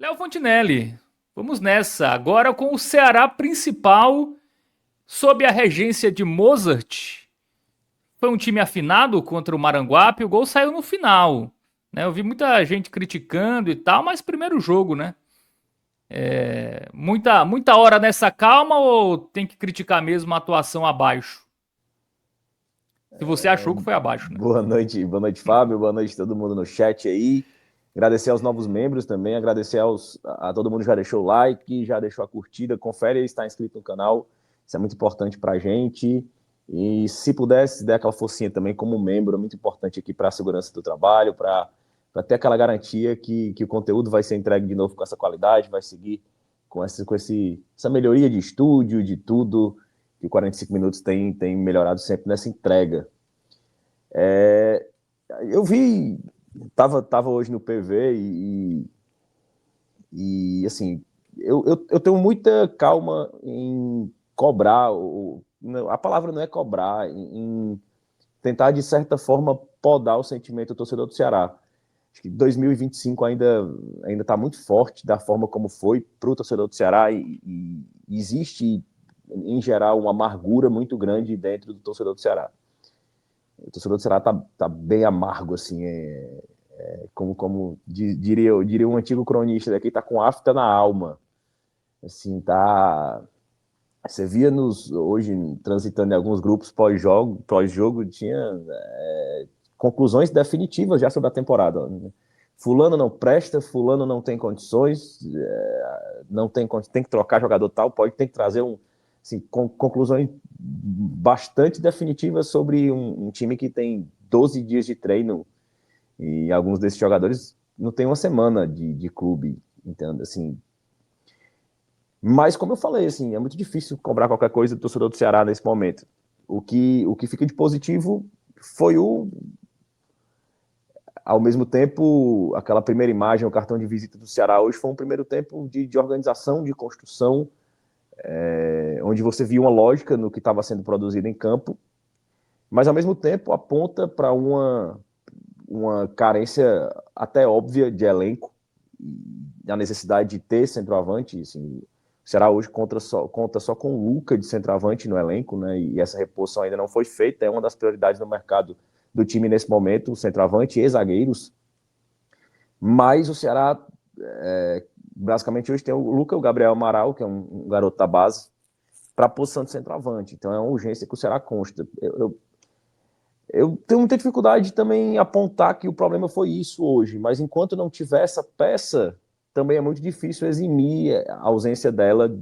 Léo Fontinelli, vamos nessa. Agora com o Ceará principal, sob a regência de Mozart. Foi um time afinado contra o Maranguape, o gol saiu no final. Né? Eu vi muita gente criticando e tal, mas primeiro jogo, né? Muita hora nessa calma ou tem que criticar mesmo a atuação abaixo? Se você achou que foi abaixo, né? Boa noite, Fábio. Boa noite a todo mundo no chat aí. Agradecer aos novos membros também, agradecer a todo mundo que já deixou o like, já deixou a curtida, confere aí se está inscrito no canal, isso é muito importante para a gente. E se pudesse, der aquela forcinha também como membro, é muito importante aqui para a segurança do trabalho, para ter aquela garantia que o conteúdo vai ser entregue de novo com essa qualidade, vai seguir essa melhoria de estúdio, de tudo, que o 45 minutos tem melhorado sempre nessa entrega. Eu vi, tava hoje no PV e assim, eu tenho muita calma em cobrar, a palavra não é cobrar, em tentar de certa forma podar o sentimento do torcedor do Ceará. Acho que 2025 ainda está muito forte da forma como foi para o torcedor do Ceará e existe, em geral, uma amargura muito grande dentro do torcedor do Ceará. O torcedor do Ceará tá bem amargo, assim, como diria um antigo cronista daqui, tá com afta na alma. Assim, tá. Você via hoje, transitando em alguns grupos pós-jogo, tinha conclusões definitivas já sobre a temporada. Fulano não presta, fulano não tem condições, não tem que trocar jogador tal, tem que trazer assim, conclusões bastante definitivas sobre um time que tem 12 dias de treino e alguns desses jogadores não tem uma semana de clube, entende? Assim, mas como eu falei, assim, é muito difícil cobrar qualquer coisa do torcedor do Ceará nesse momento. O que fica de positivo foi ao mesmo tempo, aquela primeira imagem, o cartão de visita do Ceará hoje foi um primeiro tempo de organização, de construção, onde você viu uma lógica no que estava sendo produzido em campo, mas ao mesmo tempo aponta para uma carência até óbvia de elenco, a necessidade de ter centroavante. Assim, o Ceará hoje conta só com o Luca de centroavante no elenco, né? E essa reposição ainda não foi feita, é uma das prioridades no mercado do time nesse momento, o centroavante e zagueiros. Mas o Ceará, basicamente, hoje tem o Luca, o Gabriel Amaral, que é um garoto da base, para a posição de centroavante. Então é uma urgência que o Ceará consta. Eu tenho muita dificuldade também em apontar que o problema foi isso hoje, mas enquanto não tiver essa peça, também é muito difícil eximir a ausência dela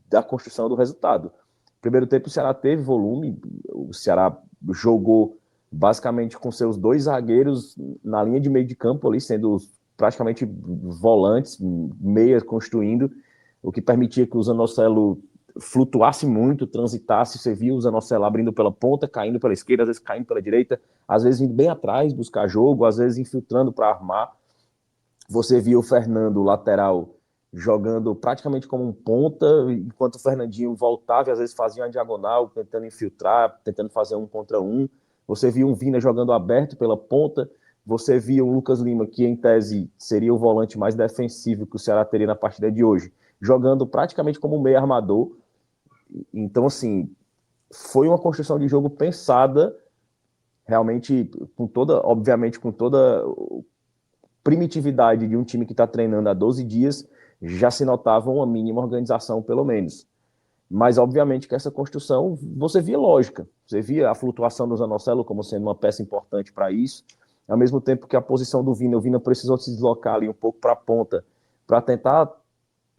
da construção do resultado. Primeiro tempo o Ceará teve volume, o Ceará jogou basicamente com seus dois zagueiros na linha de meio de campo ali, sendo praticamente volantes, meias construindo, o que permitia que o Zanocelo flutuasse muito, transitasse, você via o Zanocelo abrindo pela ponta, caindo pela esquerda, às vezes caindo pela direita, às vezes indo bem atrás buscar jogo, às vezes infiltrando para armar. Você via o Fernando, lateral, jogando praticamente como um ponta, enquanto o Fernandinho voltava e às vezes fazia uma diagonal, tentando infiltrar, tentando fazer um contra um. Você via um Vina jogando aberto pela ponta, você via o Lucas Lima, que em tese seria o volante mais defensivo que o Ceará teria na partida de hoje, jogando praticamente como um meio armador. Então, assim, foi uma construção de jogo pensada realmente obviamente, com toda primitividade de um time que está treinando há 12 dias, já se notava uma mínima organização, pelo menos. Mas, obviamente, que essa construção, você via lógica. Você via a flutuação do Zanocelo como sendo uma peça importante para isso, ao mesmo tempo que a posição do Vina, o Vina precisou se deslocar ali um pouco para a ponta, para tentar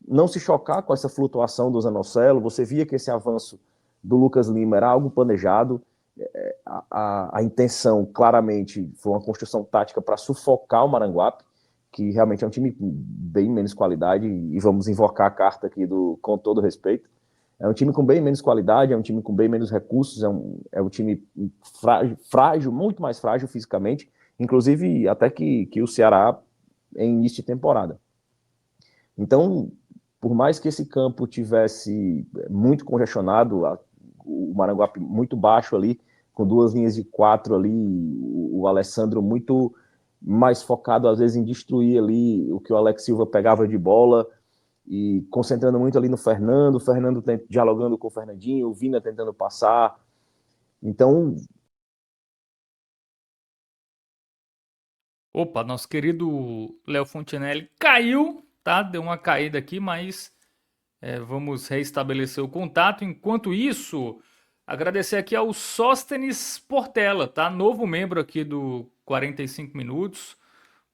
não se chocar com essa flutuação do Zanocelo. Você via que esse avanço do Lucas Lima era algo planejado. A intenção, claramente, foi uma construção tática para sufocar o Maranguape, que realmente é um time bem menos qualidade, e vamos invocar a carta aqui com todo respeito. É um time com bem menos qualidade, é um time com bem menos recursos, é um time frágil, muito mais frágil fisicamente, inclusive até que o Ceará em início de temporada. Então, por mais que esse campo tivesse muito congestionado, o Maranguape muito baixo ali, com duas linhas de quatro ali, o Alessandro muito mais focado às vezes em destruir ali o que o Alex Silva pegava de bola e concentrando muito ali no Fernando, dialogando com o Fernandinho, o Vina tentando passar. Então, Opa, nosso querido Léo Fontinelli caiu, tá? Deu uma caída aqui, mas vamos reestabelecer o contato. Enquanto isso, agradecer aqui ao Sóstenes Portela, tá? Novo membro aqui do 45 Minutos.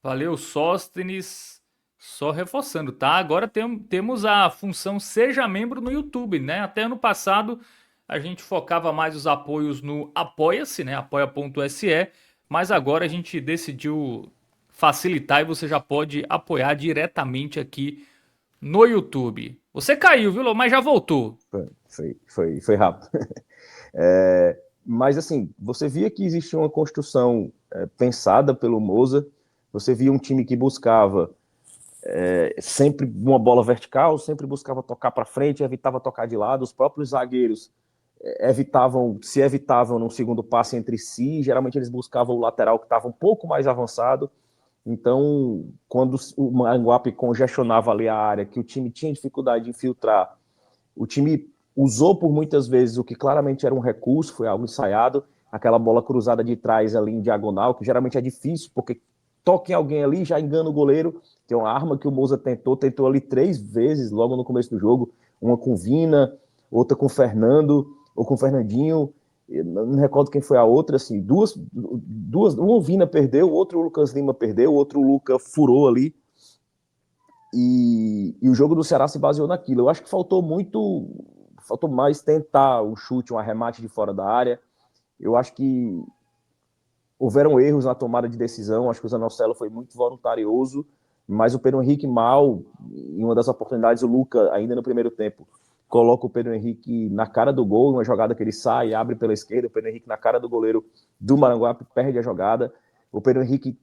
Valeu, Sóstenes. Só reforçando, tá? Agora temos a função Seja Membro no YouTube, né? Até ano passado a gente focava mais os apoios no Apoia-se, né? Apoia.se, mas agora a gente decidiu facilitar e você já pode apoiar diretamente aqui no YouTube. Você caiu, viu, Lô? Mas já voltou. foi rápido. Mas assim, você via que existia uma construção pensada pelo Moza, você via um time que buscava sempre uma bola vertical, sempre buscava tocar para frente, evitava tocar de lado, os próprios zagueiros se evitavam no segundo passe entre si, geralmente eles buscavam o lateral que estava um pouco mais avançado. Então, quando o Maranguape congestionava ali a área, que o time tinha dificuldade de infiltrar, o time usou por muitas vezes o que claramente era um recurso, foi algo ensaiado, aquela bola cruzada de trás ali em diagonal, que geralmente é difícil, porque toca em alguém ali, já engana o goleiro, que é uma arma que o Moza tentou ali 3 vezes logo no começo do jogo, uma com Vina, outra com Fernando, ou com Fernandinho, não me recordo quem foi a outra, assim, uma Vina perdeu, outro o Lucas Lima perdeu, outro o Luca furou ali, e o jogo do Ceará se baseou naquilo. Eu acho que faltou mais tentar um chute, um arremate de fora da área. Eu acho que houveram erros na tomada de decisão. Acho que o Zanocelo foi muito voluntarioso, mas o Pedro Henrique mal, em uma das oportunidades, o Luca, ainda no primeiro tempo, coloca o Pedro Henrique na cara do gol, uma jogada que ele sai, abre pela esquerda, o Pedro Henrique na cara do goleiro do Maranguape, perde a jogada. O Pedro Henrique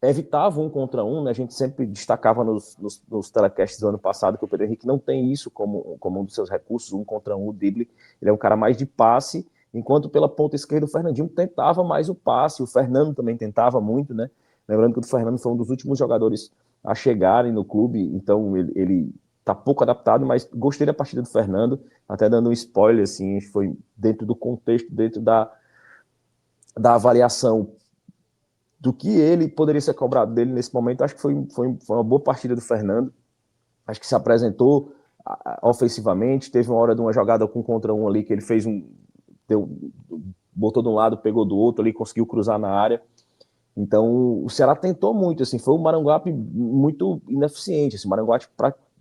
evitava um contra um, né? A gente sempre destacava nos telecasts do ano passado que o Pedro Henrique não tem isso como um dos seus recursos, um contra um, o drible. Ele é um cara mais de passe, enquanto pela ponta esquerda o Fernandinho tentava mais o passe, o Fernando também tentava muito, né? Lembrando que o Fernando foi um dos últimos jogadores a chegarem no clube, então ele tá pouco adaptado, mas gostei da partida do Fernando, até dando um spoiler, assim, foi dentro do contexto, dentro da avaliação do que ele poderia ser cobrado dele nesse momento. Acho que foi uma boa partida do Fernando. Acho que se apresentou ofensivamente. Teve uma hora de uma jogada com contra um ali que ele fez botou de um lado, pegou do outro ali, conseguiu cruzar na área. Então o Ceará tentou muito, assim, foi um Maranguape muito ineficiente. Assim, o Maranguape,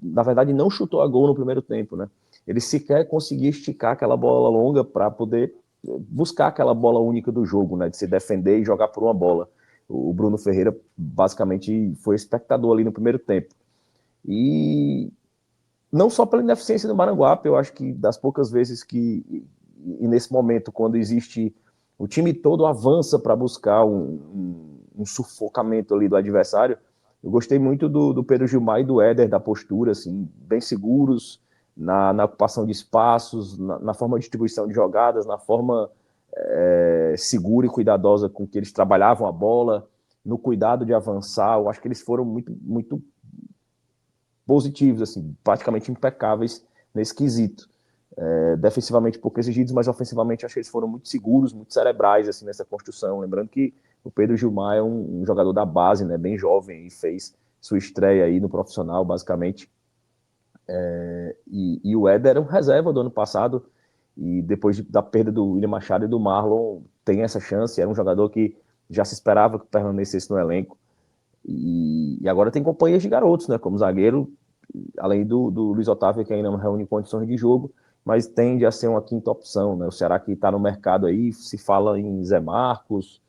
na verdade, não chutou a gol no primeiro tempo, né? Ele sequer conseguia esticar aquela bola longa para poder buscar aquela bola única do jogo, né? De se defender e jogar por uma bola. O Bruno Ferreira basicamente foi espectador ali no primeiro tempo. E não só pela ineficiência do Maranguape, eu acho que das poucas vezes e nesse momento, quando existe o time todo avança para buscar um sufocamento ali do adversário, eu gostei muito do Pedro Gilmar e do Éder, da postura, assim, bem seguros na ocupação de espaços, na forma de distribuição de jogadas, na forma segura e cuidadosa com que eles trabalhavam a bola, no cuidado de avançar. Eu acho que eles foram muito, muito positivos, assim, praticamente impecáveis nesse quesito. Defensivamente pouco exigidos, mas ofensivamente acho que eles foram muito seguros, muito cerebrais assim, nessa construção. Lembrando que o Pedro Gilmar é um jogador da base, né, bem jovem, e fez sua estreia aí no profissional, basicamente. E o Éder era um reserva do ano passado, e depois da perda do William Machado e do Marlon, tem essa chance. Era um jogador que já se esperava que permanecesse no elenco. E agora tem companhias de garotos, né? Como zagueiro, além do Luiz Otávio, que ainda não reúne condições de jogo, mas tende a ser uma quinta opção, né? O Ceará que está no mercado aí, se fala em Zé Marcos,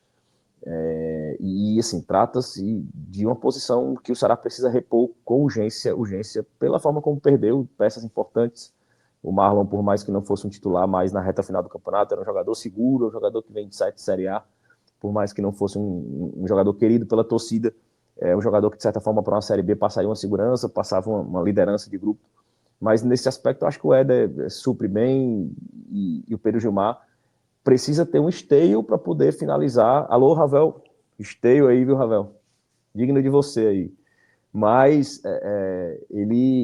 e assim, trata-se de uma posição que o Ceará precisa repor com urgência, pela forma como perdeu peças importantes. O Marlon, por mais que não fosse um titular mais na reta final do campeonato, era um jogador seguro, um jogador que vem de sete Série A, por mais que não fosse um jogador querido pela torcida, um jogador que, de certa forma, para uma Série B passaria uma segurança, passava uma liderança de grupo. Mas nesse aspecto, eu acho que o Éder supre bem e o Pedro Gilmar precisa ter um esteio para poder finalizar. Alô, Ravel? Esteio aí, viu, Ravel? Digno de você aí. Mas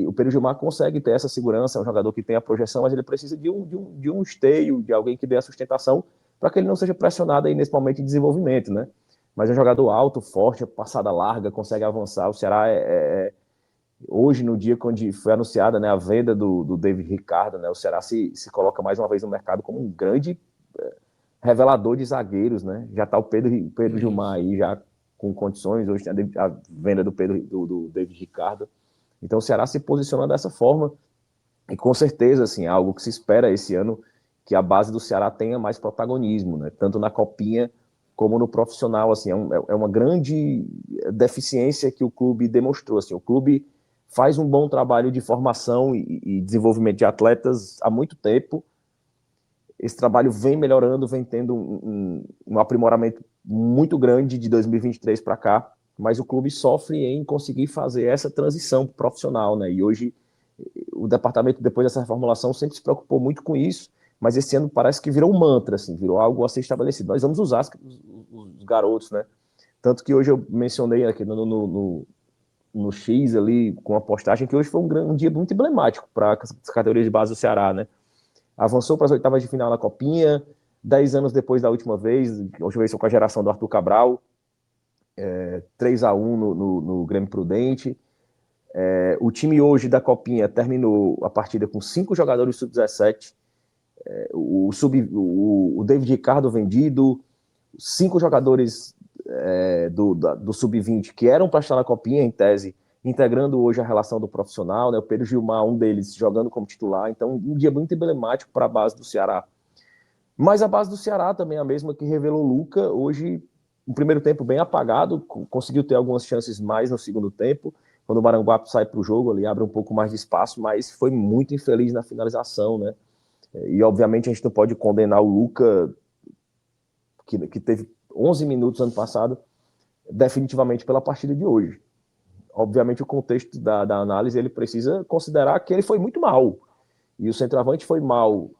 o Pedro Gilmar consegue ter essa segurança, é um jogador que tem a projeção, mas ele precisa de um esteio, de alguém que dê a sustentação para que ele não seja pressionado aí nesse momento de desenvolvimento, né? Mas é um jogador alto, forte, passada larga, consegue avançar. O Ceará hoje, no dia quando foi anunciada, né, a venda do David Ricardo, né, o Ceará se coloca mais uma vez no mercado como um grande revelador de zagueiros, né? Já está o Pedro Gilmar Isso. aí, já com condições, hoje tem a venda do David Ricardo. Então o Ceará se posiciona dessa forma, e com certeza, assim, é algo que se espera esse ano, que a base do Ceará tenha mais protagonismo, né? Tanto na copinha como no profissional, assim, é uma grande deficiência que o clube demonstrou, assim, o clube faz um bom trabalho de formação e desenvolvimento de atletas há muito tempo. Esse trabalho vem melhorando, vem tendo um aprimoramento muito grande de 2023 para cá, mas o clube sofre em conseguir fazer essa transição profissional, né? E hoje o departamento, depois dessa reformulação, sempre se preocupou muito com isso, mas esse ano parece que virou um mantra, assim, virou algo a ser estabelecido. Nós vamos usar os garotos, né? Tanto que hoje eu mencionei aqui no X ali, com a postagem, que hoje foi um dia muito emblemático para as categorias de base do Ceará, né? Avançou para as oitavas de final na Copinha, 10 anos depois da última vez, a última vez foi com a geração do Arthur Cabral, 3-1 no Grêmio Prudente. O time hoje da Copinha terminou a partida com 5 jogadores sub-17, o David Ricardo vendido, 5 jogadores do sub-20 que eram para estar na Copinha, em tese, integrando hoje a relação do profissional, né? O Pedro Gilmar, um deles, jogando como titular. Então, um dia muito emblemático para a base do Ceará. Mas a base do Ceará também é a mesma que revelou o Luca. Hoje, um primeiro tempo bem apagado, conseguiu ter algumas chances mais no segundo tempo. Quando o Maranguape sai para o jogo, ele abre um pouco mais de espaço, mas foi muito infeliz na finalização, né? E obviamente a gente não pode condenar o Luca, que teve 11 minutos ano passado, definitivamente pela partida de hoje. Obviamente o contexto da análise ele precisa considerar que ele foi muito mal. E o centroavante foi mal,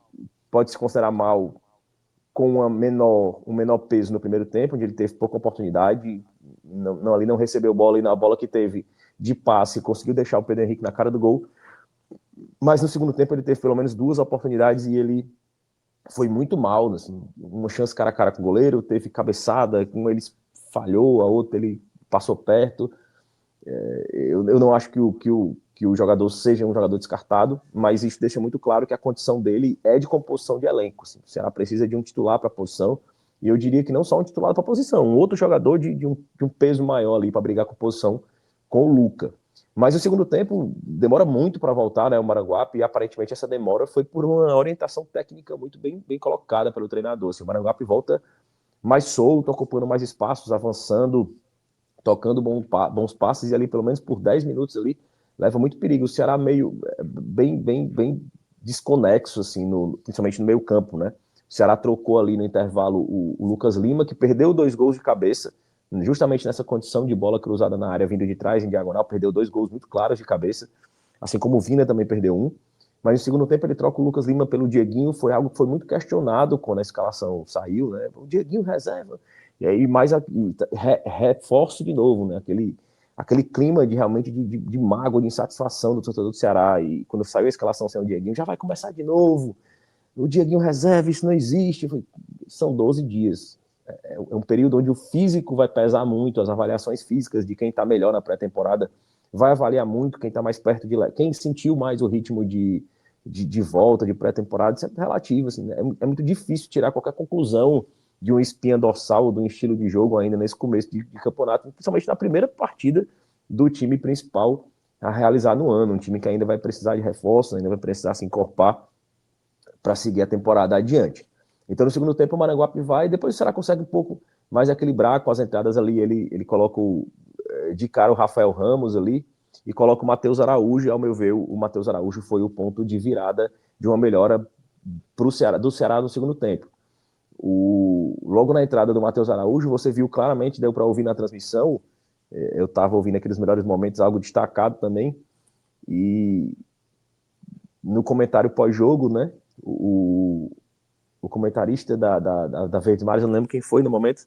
pode se considerar mal com um menor peso no primeiro tempo, onde ele teve pouca oportunidade, ali não recebeu bola, e na bola que teve de passe, conseguiu deixar o Pedro Henrique na cara do gol. Mas no segundo tempo ele teve pelo menos 2 oportunidades e ele foi muito mal, assim, uma chance cara a cara com o goleiro, teve cabeçada, um ele falhou, a outra ele passou perto. Eu não acho que o jogador seja um jogador descartado, mas isso deixa muito claro que a condição dele é de composição de elenco. Assim. O Ceará precisa de um titular para a posição, e eu diria que não só um titular para a posição, um outro jogador de um peso maior ali para brigar com a posição com o Luca. Mas o segundo tempo demora muito para voltar, né, o Maranguape, e aparentemente essa demora foi por uma orientação técnica muito bem colocada pelo treinador. Assim, o Maranguape volta mais solto, ocupando mais espaços, avançando, tocando bons passes, e ali pelo menos por 10 minutos ali leva muito perigo. O Ceará meio bem desconexo, assim, principalmente no meio campo, né? O Ceará trocou ali no intervalo o Lucas Lima, que perdeu 2 gols de cabeça, justamente nessa condição de bola cruzada na área, vindo de trás, em diagonal, perdeu 2 gols muito claros de cabeça, assim como o Vina também perdeu um. Mas no segundo tempo ele troca o Lucas Lima pelo Dieguinho, foi algo que foi muito questionado quando a escalação saiu, né? O Dieguinho reserva. E aí mais reforço de novo, né? Aquele clima de realmente de mágoa, de insatisfação do torcedor do Ceará. E quando saiu a escalação sem o Dieguinho, já vai começar de novo. O Dieguinho reserva, isso não existe. São 12 dias. É um período onde o físico vai pesar muito, as avaliações físicas de quem está melhor na pré-temporada vai avaliar muito quem está mais perto de lá. Quem sentiu mais o ritmo de volta, de pré-temporada, isso é relativo. Assim, né? É muito difícil tirar qualquer conclusão de uma espinha dorsal, de um estilo de jogo ainda nesse começo de campeonato, principalmente na primeira partida do time principal a realizar no ano. Um time que ainda vai precisar de reforços, ainda vai precisar se encorpar para seguir a temporada adiante. Então, no segundo tempo, o Maranguape vai, e depois o Ceará consegue um pouco mais equilibrar com as entradas ali. Ele coloca de cara o Rafael Ramos ali e coloca o Matheus Araújo. E, ao meu ver, o Matheus Araújo foi o ponto de virada de uma melhora do Ceará no segundo tempo. Logo na entrada do Matheus Araújo, você viu claramente, deu para ouvir na transmissão, eu estava ouvindo aqui nos melhores momentos, algo destacado também, e no comentário pós-jogo, né, o comentarista da Verdes Mares, eu não lembro quem foi no momento,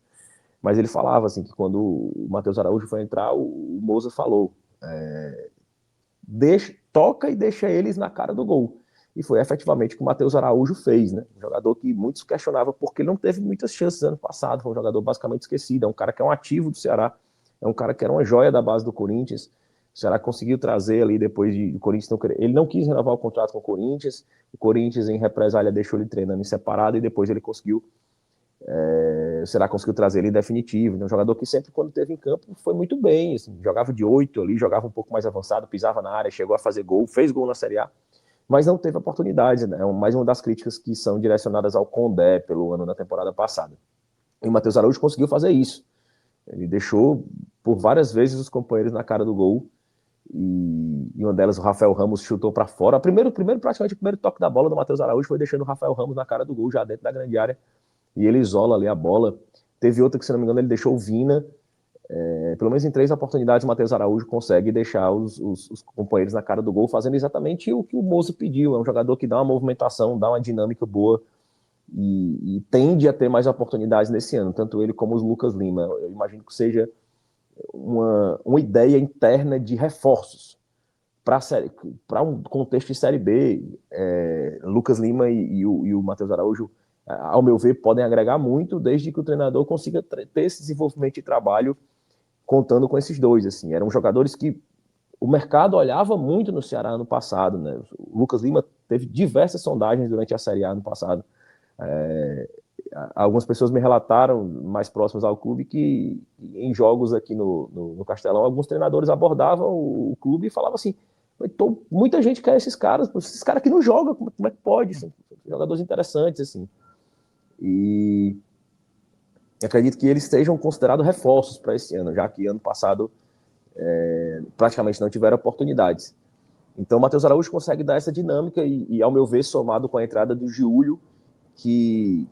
mas ele falava assim, que quando o Matheus Araújo foi entrar, o Moza falou, toca e deixa eles na cara do gol. E foi efetivamente o que o Matheus Araújo fez, né? Um jogador que muitos questionavam porque ele não teve muitas chances ano passado, foi um jogador basicamente esquecido, é um cara que é um ativo do Ceará, é um cara que era uma joia da base do Corinthians. O Ceará conseguiu trazer ali depois de o Corinthians não querer. Ele não quis renovar o contrato com o Corinthians em represália deixou ele treinando em separado e depois ele conseguiu o Ceará conseguiu trazer ele definitivo. Um jogador que sempre, quando teve em campo, foi muito bem. Assim, jogava de 8 ali, jogava um pouco mais avançado, pisava na área, chegou a fazer gol, fez gol na Série A, mas não teve oportunidade. Né? Mais uma das críticas que são direcionadas ao Condé pelo ano da temporada passada. E o Matheus Araújo conseguiu fazer isso. Ele deixou por várias vezes os companheiros na cara do gol. E uma delas, o Rafael Ramos chutou para fora. Praticamente o primeiro toque da bola do Matheus Araújo foi deixando o Rafael Ramos na cara do gol, já dentro da grande área. E ele isola ali a bola. Teve outra que, se não me engano, ele deixou o Vina. Pelo menos em 3 oportunidades, o Matheus Araújo consegue deixar os companheiros na cara do gol, fazendo exatamente o que o Moza pediu. É um jogador que dá uma movimentação, dá uma dinâmica boa e tende a ter mais oportunidades nesse ano, tanto ele como os Lucas Lima. Eu imagino que seja uma ideia interna de reforços para um contexto de Série B. Lucas Lima e o Matheus Araújo, ao meu ver, podem agregar muito, desde que o treinador consiga ter esse desenvolvimento de trabalho contando com esses dois. Assim. Eram jogadores que o mercado olhava muito no Ceará ano passado. Né? O Lucas Lima teve diversas sondagens durante a Série A ano passado. Algumas pessoas me relataram, mais próximas ao clube, que em jogos aqui no Castelão, alguns treinadores abordavam o clube e falavam assim: muita gente quer esses caras que não jogam, como é que pode? São jogadores interessantes, assim. E acredito que eles sejam considerados reforços para esse ano, já que ano passado praticamente não tiveram oportunidades. Então o Matheus Araújo consegue dar essa dinâmica e, ao meu ver, somado com a entrada do Giulio, que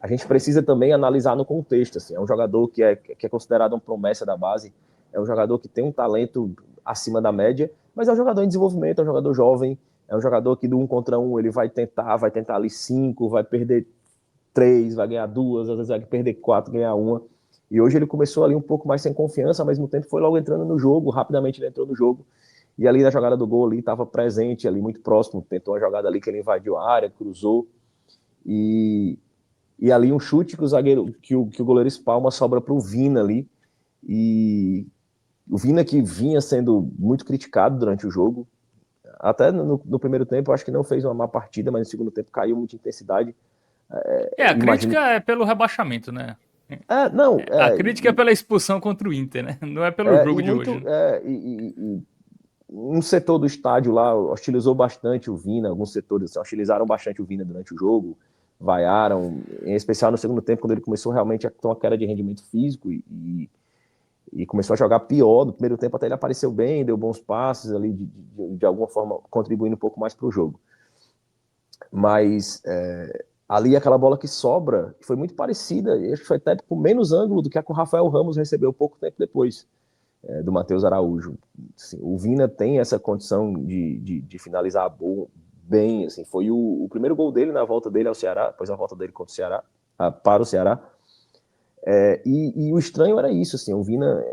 a gente precisa também analisar no contexto. Assim. É um jogador que é considerado uma promessa da base, é um jogador que tem um talento acima da média, mas é um jogador em desenvolvimento, é um jogador jovem, é um jogador que do 1 contra 1 ele vai tentar ali 5, vai perder 3, vai ganhar 2, às vezes vai perder 4, ganhar 1. E hoje ele começou ali um pouco mais sem confiança, ao mesmo tempo foi logo entrando no jogo, rapidamente ele entrou no jogo, e ali na jogada do gol ali estava presente, ali muito próximo, tentou uma jogada ali que ele invadiu a área, cruzou, e ali um chute que o zagueiro, que o goleiro espalma, sobra para o Vina ali, e o Vina que vinha sendo muito criticado durante o jogo, até no primeiro tempo eu acho que não fez uma má partida, mas no segundo tempo caiu muita intensidade. A Imagino. crítica é pelo rebaixamento, né? Não, A crítica é pela expulsão contra o Inter, né? Não é pelo jogo e de hoje. muito. Né? Um setor do estádio lá hostilizou bastante o Vina, alguns setores assim, hostilizaram bastante o Vina durante o jogo, vaiaram, em especial no segundo tempo, quando ele começou realmente a ter uma queda de rendimento físico e começou a jogar pior. No primeiro tempo até ele apareceu bem, deu bons passes ali, de alguma forma contribuindo um pouco mais para o jogo. Mas ali aquela bola que sobra, que foi muito parecida, acho que foi até com menos ângulo do que a que o Rafael Ramos recebeu pouco tempo depois. Do Matheus Araújo. Assim, o Vina tem essa condição de finalizar bem. Assim, foi o primeiro gol dele na volta dele ao Ceará, depois a volta dele contra o Ceará, para o Ceará. E o estranho era isso. Assim, o Vina,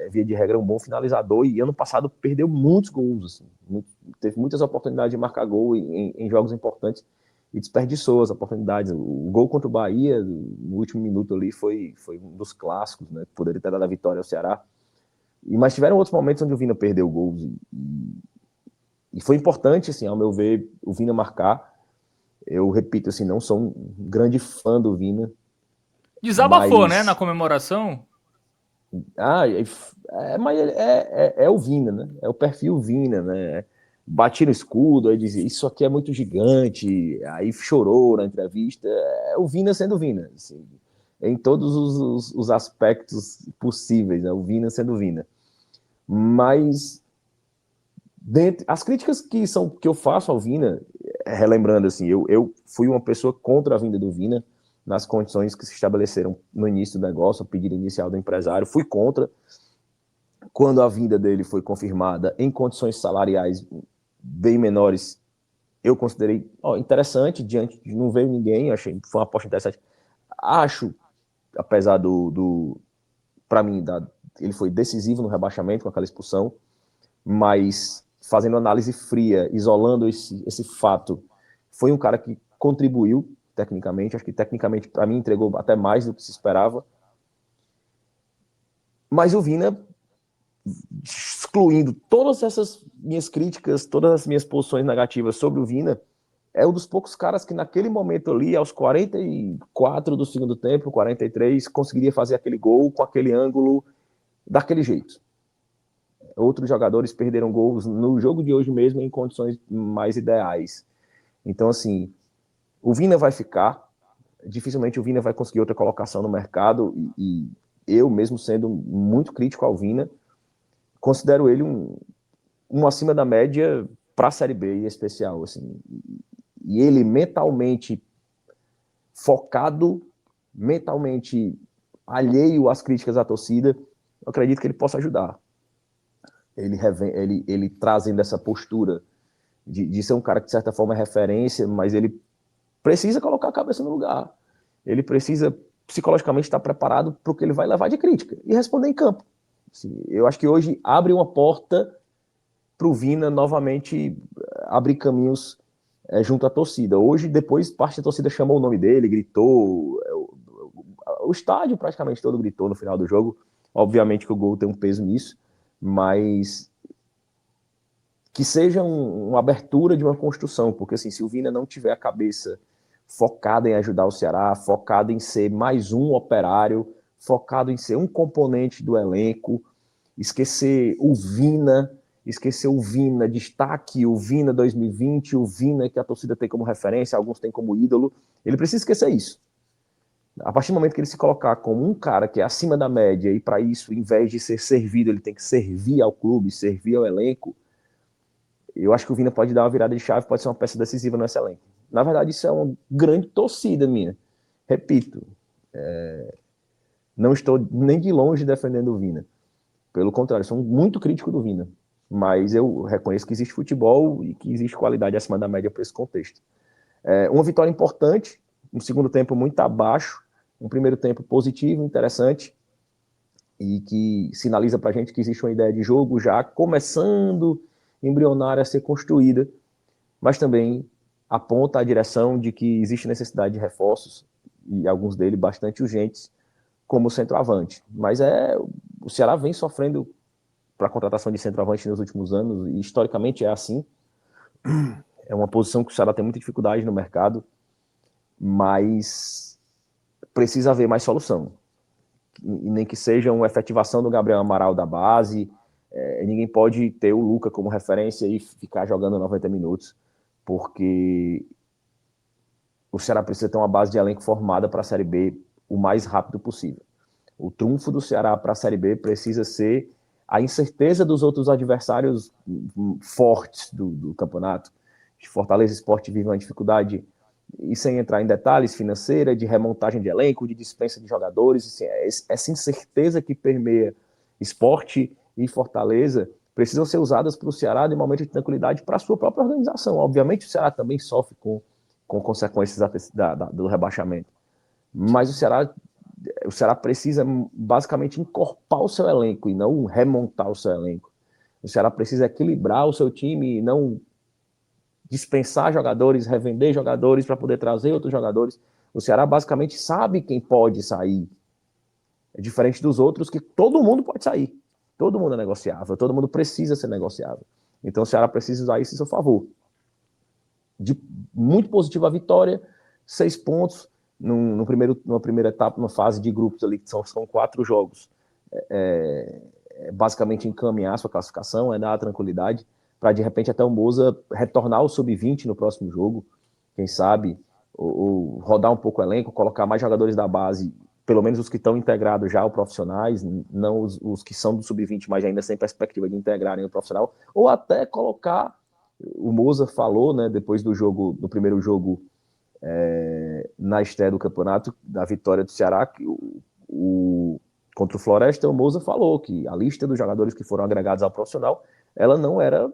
via de regra, é um bom finalizador e ano passado perdeu muitos gols. Assim, teve muitas oportunidades de marcar gol em jogos importantes e desperdiçou as oportunidades. O gol contra o Bahia, no último minuto ali, foi um dos clássicos, né? Poderia ter dado a vitória ao Ceará. Mas tiveram outros momentos onde o Vina perdeu gols e foi importante, assim, ao meu ver, o Vina marcar. Eu repito, assim, não sou um grande fã do Vina, Desabafou, né, na mas comemoração. mas é o Vina, né? É o perfil Vina, né? Bati no escudo, aí dizia, isso aqui é muito gigante, aí chorou na entrevista. É o Vina sendo o Vina, assim, em todos os aspectos possíveis, né? O Vina sendo o Vina. Mas as críticas que eu faço ao Vina, relembrando assim, eu fui uma pessoa contra a vinda do Vina nas condições que se estabeleceram no início do negócio, o pedido inicial do empresário, fui contra. Quando a vinda dele foi confirmada em condições salariais bem menores, eu considerei interessante, diante de não veio ninguém, achei foi uma aposta interessante. Acho apesar para mim, ele foi decisivo no rebaixamento com aquela expulsão, mas fazendo análise fria, isolando esse fato, foi um cara que contribuiu tecnicamente, acho que tecnicamente para mim entregou até mais do que se esperava, mas o Vina, excluindo todas essas minhas críticas, todas as minhas posições negativas sobre o Vina, é um dos poucos caras que naquele momento ali, aos 44 do segundo tempo, 43, conseguiria fazer aquele gol com aquele ângulo daquele jeito. Outros jogadores perderam gols no jogo de hoje mesmo em condições mais ideais. Então, assim, o Vina vai ficar, dificilmente o Vina vai conseguir outra colocação no mercado, e eu, mesmo sendo muito crítico ao Vina, considero ele um acima da média para a Série B em especial, assim. E ele mentalmente focado, mentalmente alheio às críticas da torcida, eu acredito que ele possa ajudar. Ele trazendo essa postura de ser um cara que de certa forma é referência, mas ele precisa colocar a cabeça no lugar. Ele precisa psicologicamente estar preparado para o que ele vai levar de crítica e responder em campo. Assim, eu acho que hoje abre uma porta para o Vina novamente abrir caminhos junto à torcida. Hoje, depois, parte da torcida chamou o nome dele, gritou. O estádio praticamente todo gritou no final do jogo. Obviamente que o gol tem um peso nisso, mas que seja uma abertura de uma construção, porque assim, se o Vina não tiver a cabeça focada em ajudar o Ceará, focado em ser mais um operário, focado em ser um componente do elenco, esquecer o Vina, destaque o Vina 2020, o Vina que a torcida tem como referência, alguns têm como ídolo, ele precisa esquecer isso. A partir do momento que ele se colocar como um cara que é acima da média, e para isso, em vez de ser servido, ele tem que servir ao clube, servir ao elenco, eu acho que o Vina pode dar uma virada de chave, pode ser uma peça decisiva nesse elenco. Na verdade, isso é uma grande torcida minha. Repito, não estou nem de longe defendendo o Vina. Pelo contrário, sou muito crítico do Vina. Mas eu reconheço que existe futebol e que existe qualidade acima da média para esse contexto. Uma vitória importante, um segundo tempo muito abaixo, um primeiro tempo positivo, interessante, e que sinaliza para a gente que existe uma ideia de jogo já começando embrionária a ser construída, mas também aponta a direção de que existe necessidade de reforços, e alguns deles bastante urgentes, como centroavante. Mas o Ceará vem sofrendo para a contratação de centroavante nos últimos anos, e historicamente é assim. É uma posição que o Ceará tem muita dificuldade no mercado, mas precisa haver mais solução. E nem que seja uma efetivação do Gabriel Amaral da base, ninguém pode ter o Luca como referência e ficar jogando 90 minutos, porque o Ceará precisa ter uma base de elenco formada para a Série B o mais rápido possível. O trunfo do Ceará para a Série B precisa ser a incerteza dos outros adversários fortes do campeonato. Fortaleza Sport vive uma dificuldade, e sem entrar em detalhes, financeira, de remontagem de elenco, de dispensa de jogadores. Assim, essa incerteza que permeia esporte e Fortaleza precisam ser usadas para o Ceará de momento de tranquilidade para a sua própria organização. Obviamente o Ceará também sofre com consequências do rebaixamento, mas o Ceará precisa basicamente encorpar o seu elenco e não remontar o seu elenco. O Ceará precisa equilibrar o seu time e não dispensar jogadores, revender jogadores para poder trazer outros jogadores. O Ceará basicamente sabe quem pode sair. É diferente dos outros que todo mundo pode sair. Todo mundo é negociável, todo mundo precisa ser negociável. Então o Ceará precisa usar isso em seu favor. Muito positiva a vitória, 6 pontos numa primeira etapa, numa fase de grupos ali, que são 4 jogos. Basicamente encaminhar a sua classificação, dar a tranquilidade, para de repente até o Moza retornar ao sub-20 no próximo jogo, quem sabe, ou rodar um pouco o elenco, colocar mais jogadores da base, pelo menos os que estão integrados já, os profissionais, não os que são do sub-20, mas ainda sem perspectiva de integrarem o profissional, ou até colocar, o Moza falou, né, depois do primeiro jogo, na estreia do campeonato, da vitória do Ceará, que contra o Floresta, o Moza falou que a lista dos jogadores que foram agregados ao profissional, ela não era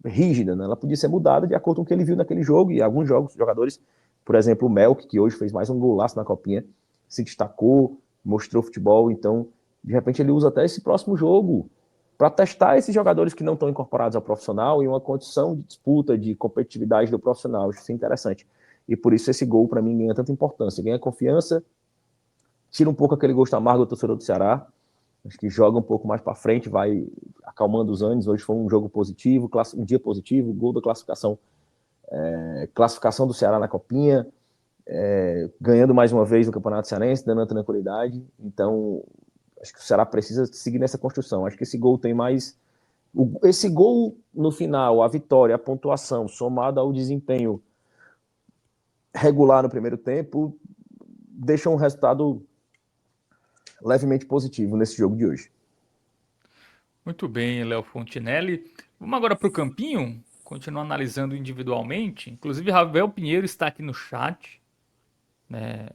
rígida, né? Ela podia ser mudada de acordo com o que ele viu naquele jogo, e alguns jogadores, por exemplo, o Melk, que hoje fez mais um golaço na Copinha, se destacou, mostrou futebol, então, de repente, ele usa até esse próximo jogo para testar esses jogadores que não estão incorporados ao profissional em uma condição de disputa, de competitividade do profissional. Acho isso interessante. E por isso esse gol, para mim, ganha tanta importância. Ganha confiança, tira um pouco aquele gosto amargo do torcedor do Ceará. Acho que joga um pouco mais para frente, vai acalmando os ânimos. Hoje foi um jogo positivo, um dia positivo, gol da classificação do Ceará na Copinha, ganhando mais uma vez o Campeonato Cearense, dando a tranquilidade. Então, acho que o Ceará precisa seguir nessa construção. Acho que esse gol tem mais... Esse gol no final, a vitória, a pontuação, somado ao desempenho regular no primeiro tempo, deixa um resultado levemente positivo nesse jogo de hoje. Muito bem, Léo Fontinelli. Vamos agora para o campinho, continuar analisando individualmente. Inclusive, Ravel Pinheiro está aqui no chat, né?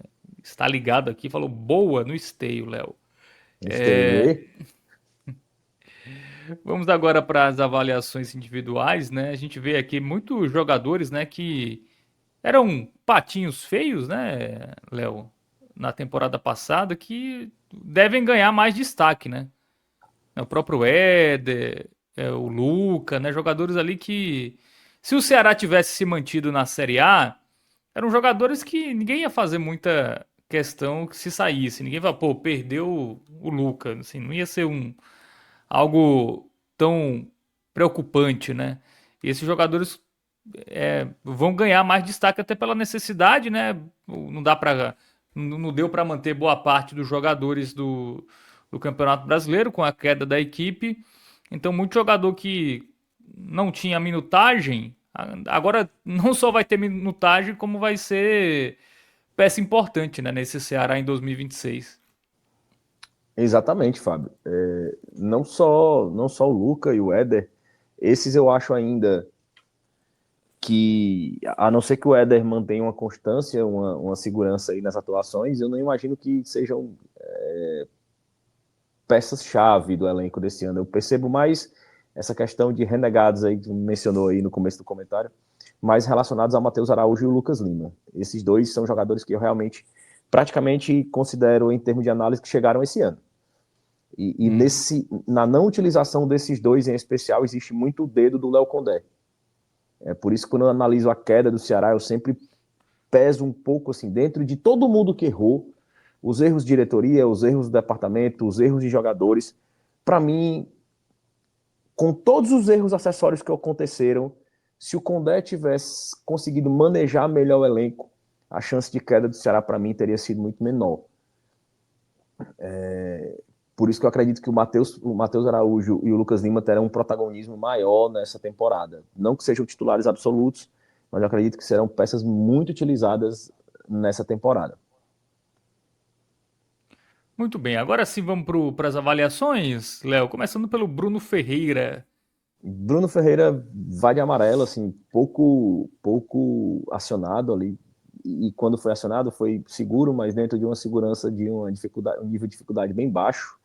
Está ligado aqui, falou boa no esteio, Léo. Vamos agora para as avaliações individuais, né? A gente vê aqui muitos jogadores, né, que eram patinhos feios, né, Léo, na temporada passada, que devem ganhar mais destaque, né? O próprio Éder, o Luca, né? Jogadores ali que, se o Ceará tivesse se mantido na Série A, eram jogadores que ninguém ia fazer muita questão que se saísse. Ninguém vai, pô, perdeu o Luca, assim, não ia ser algo tão preocupante, né? E esses jogadores vão ganhar mais destaque até pela necessidade, né? Não dá para, não deu para manter boa parte dos jogadores do Campeonato Brasileiro com a queda da equipe. Então, muito jogador que não tinha minutagem, agora não só vai ter minutagem, como vai ser peça importante, né, nesse Ceará em 2026. Exatamente, Fábio. Não só o Luca e o Éder, esses eu acho ainda que, a não ser que o Éder mantenha uma constância, uma segurança aí nas atuações, eu não imagino que sejam peças-chave do elenco desse ano. Eu percebo mais essa questão de renegados aí, que mencionou aí no começo do comentário, mais relacionados ao Matheus Araújo e o Lucas Lima. Esses dois são jogadores que eu realmente, praticamente, considero, em termos de análise, que chegaram esse ano. E na não utilização desses dois em especial, existe muito o dedo do Léo Condé. É por isso que quando eu analiso a queda do Ceará, eu sempre peso um pouco assim, dentro de todo mundo que errou, os erros de diretoria, os erros do departamento, os erros de jogadores. Para mim, com todos os erros acessórios que aconteceram, se o Condé tivesse conseguido manejar melhor o elenco, a chance de queda do Ceará, para mim, teria sido muito menor. Por isso que eu acredito que o Matheus Araújo e o Lucas Lima terão um protagonismo maior nessa temporada. Não que sejam titulares absolutos, mas eu acredito que serão peças muito utilizadas nessa temporada. Muito bem, agora sim vamos para as avaliações, Léo, começando pelo Bruno Ferreira. Bruno Ferreira vai de amarelo, assim, pouco acionado ali. E quando foi acionado foi seguro, mas dentro de uma segurança de uma dificuldade, um nível de dificuldade bem baixo.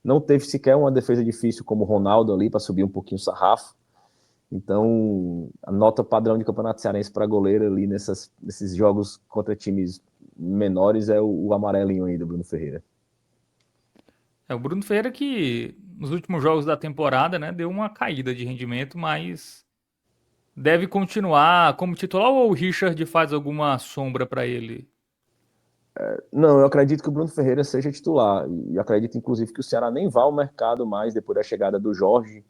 Não teve sequer uma defesa difícil como o Ronaldo ali para subir um pouquinho o sarrafo. Então, a nota padrão de Campeonato Cearense para goleiro ali nesses jogos contra times menores é o amarelinho aí do Bruno Ferreira. É o Bruno Ferreira que nos últimos jogos da temporada, né, deu uma caída de rendimento, mas deve continuar como titular ou o Richard faz alguma sombra para ele? Não, eu acredito que o Bruno Ferreira seja titular. E acredito, inclusive, que o Ceará nem vá ao mercado mais depois da chegada do Jorge.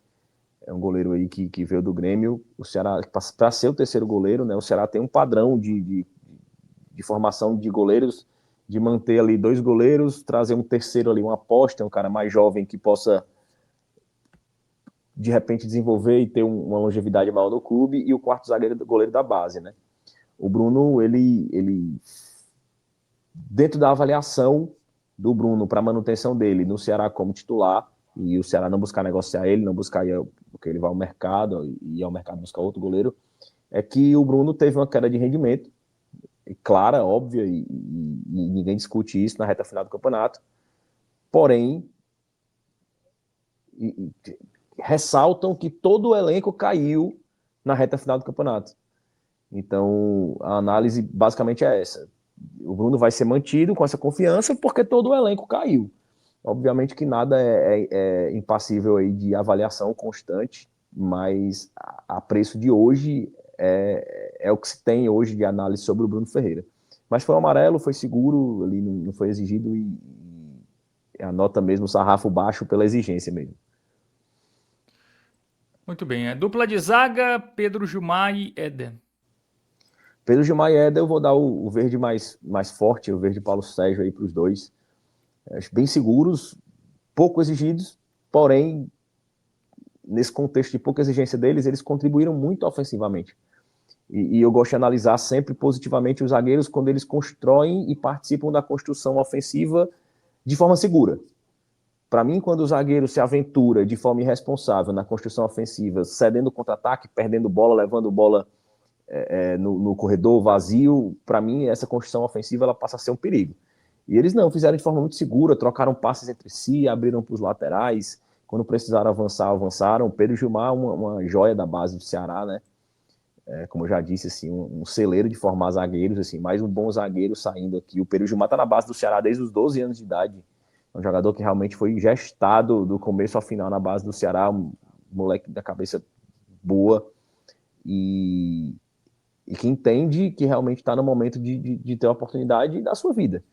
É um goleiro aí que veio do Grêmio. O Ceará, para ser o terceiro goleiro, né, o Ceará tem um padrão de formação de goleiros, de manter ali dois goleiros, trazer um terceiro ali, uma aposta, um cara mais jovem que possa, de repente, desenvolver e ter uma longevidade maior no clube, e o quarto zagueiro, goleiro da base, né? O Bruno, ele dentro da avaliação do Bruno para manutenção dele no Ceará como titular, e o Ceará não buscar negociar ele, não buscar porque ele vai ao mercado e ir ao mercado buscar outro goleiro, é que o Bruno teve uma queda de rendimento clara, óbvia, e ninguém discute isso na reta final do campeonato. Porém, ressaltam que todo o elenco caiu na reta final do campeonato. Então, a análise basicamente é essa. O Bruno vai ser mantido com essa confiança porque todo o elenco caiu. Obviamente que nada é impassível aí de avaliação constante, mas a preço de hoje é o que se tem hoje de análise sobre o Bruno Ferreira. Mas foi um amarelo, foi seguro, ali não foi exigido e a nota mesmo, o sarrafo baixo pela exigência mesmo. Muito bem. Dupla de zaga, Pedro Gilmar e Éder. Pedro Gilmar e Éder, eu vou dar o verde mais forte, o verde Paulo Sérgio aí para os dois. Acho bem seguros, pouco exigidos, porém, nesse contexto de pouca exigência deles, eles contribuíram muito ofensivamente. E eu gosto de analisar sempre positivamente os zagueiros quando eles constroem e participam da construção ofensiva de forma segura. Para mim, quando o zagueiro se aventura de forma irresponsável na construção ofensiva, cedendo contra-ataque, perdendo bola, levando bola no corredor vazio, para mim, essa construção ofensiva ela passa a ser um perigo. E eles não, fizeram de forma muito segura, trocaram passes entre si, abriram para os laterais, quando precisaram avançar, avançaram. Pedro Gilmar, uma joia da base do Ceará, né? Como eu já disse, assim, um celeiro de formar zagueiros, assim, mais um bom zagueiro saindo aqui. O Pedro Gilmar está na base do Ceará desde os 12 anos de idade. É um jogador que realmente foi gestado do começo ao final na base do Ceará, um moleque da cabeça boa e que entende que realmente está no momento de ter a oportunidade da sua vida.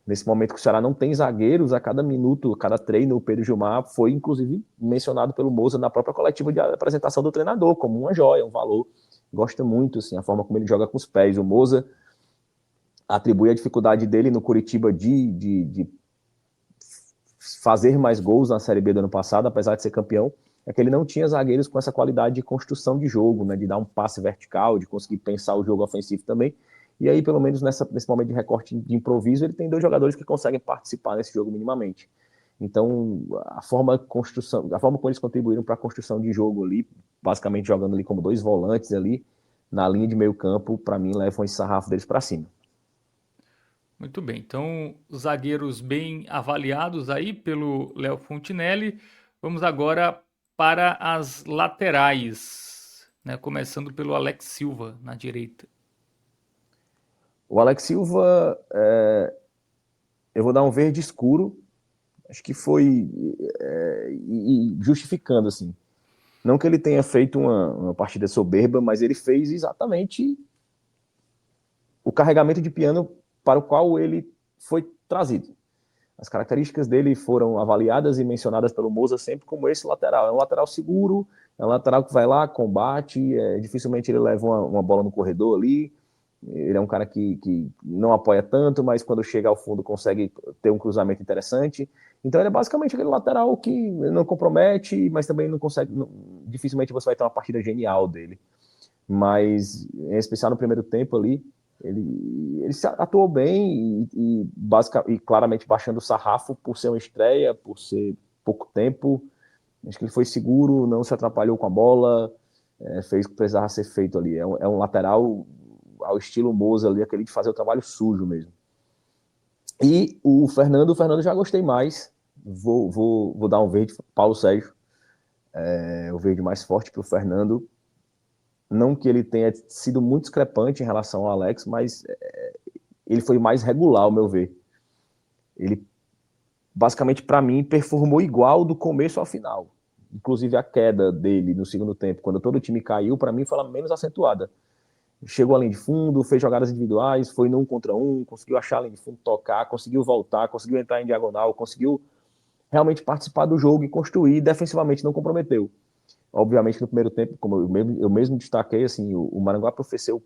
Nesse momento que o Ceará não tem zagueiros, a cada minuto, a cada treino, o Pedro Gilmar foi, inclusive, mencionado pelo Moza na própria coletiva de apresentação do treinador, como uma joia, um valor. Gosta muito, assim, a forma como ele joga com os pés. O Moza atribui a dificuldade dele no Curitiba de fazer mais gols na Série B do ano passado, apesar de ser campeão, é que ele não tinha zagueiros com essa qualidade de construção de jogo, né, de dar um passe vertical, de conseguir pensar o jogo ofensivo também. E aí, pelo menos nesse momento de recorte de improviso, ele tem dois jogadores que conseguem participar nesse jogo minimamente. Então, a forma como eles contribuíram para a construção de jogo ali, basicamente jogando ali como dois volantes ali, na linha de meio campo, para mim, levam esse sarrafo deles para cima. Muito bem. Então, zagueiros bem avaliados aí pelo Léo Fontinelli. Vamos agora para as laterais, né? Começando pelo Alex Silva na direita. O Alex Silva, eu vou dar um verde escuro, acho que foi justificando, assim. Não que ele tenha feito uma partida soberba, mas ele fez exatamente o carregamento de piano para o qual ele foi trazido. As características dele foram avaliadas e mencionadas pelo Moza sempre como esse lateral. É um lateral seguro, é um lateral que vai lá, combate, dificilmente ele leva uma bola no corredor ali. Ele é um cara que não apoia tanto, mas quando chega ao fundo consegue ter um cruzamento interessante. Então ele é basicamente aquele lateral que não compromete, mas também não consegue. Dificilmente você vai ter uma partida genial dele. Mas, em especial no primeiro tempo ali, ele se atuou bem e claramente baixando o sarrafo por ser uma estreia, por ser pouco tempo. Acho que ele foi seguro, não se atrapalhou com a bola, fez o que precisava ser feito ali. É um lateral ao estilo Moza ali, aquele de fazer o trabalho sujo mesmo. E o Fernando já gostei mais. Vou dar um verde, Paulo Sérgio. O verde mais forte para o Fernando. Não que ele tenha sido muito discrepante em relação ao Alex, mas ele foi mais regular, ao meu ver. Ele, basicamente, para mim, performou igual do começo ao final. Inclusive a queda dele no segundo tempo, quando todo o time caiu, para mim foi a menos acentuada. Chegou além de fundo, fez jogadas individuais, foi no 1 contra 1, conseguiu achar além de fundo, tocar, conseguiu voltar, conseguiu entrar em diagonal, conseguiu realmente participar do jogo e construir, defensivamente não comprometeu. Obviamente no primeiro tempo, como eu mesmo destaquei, assim, o Maranguape ofereceu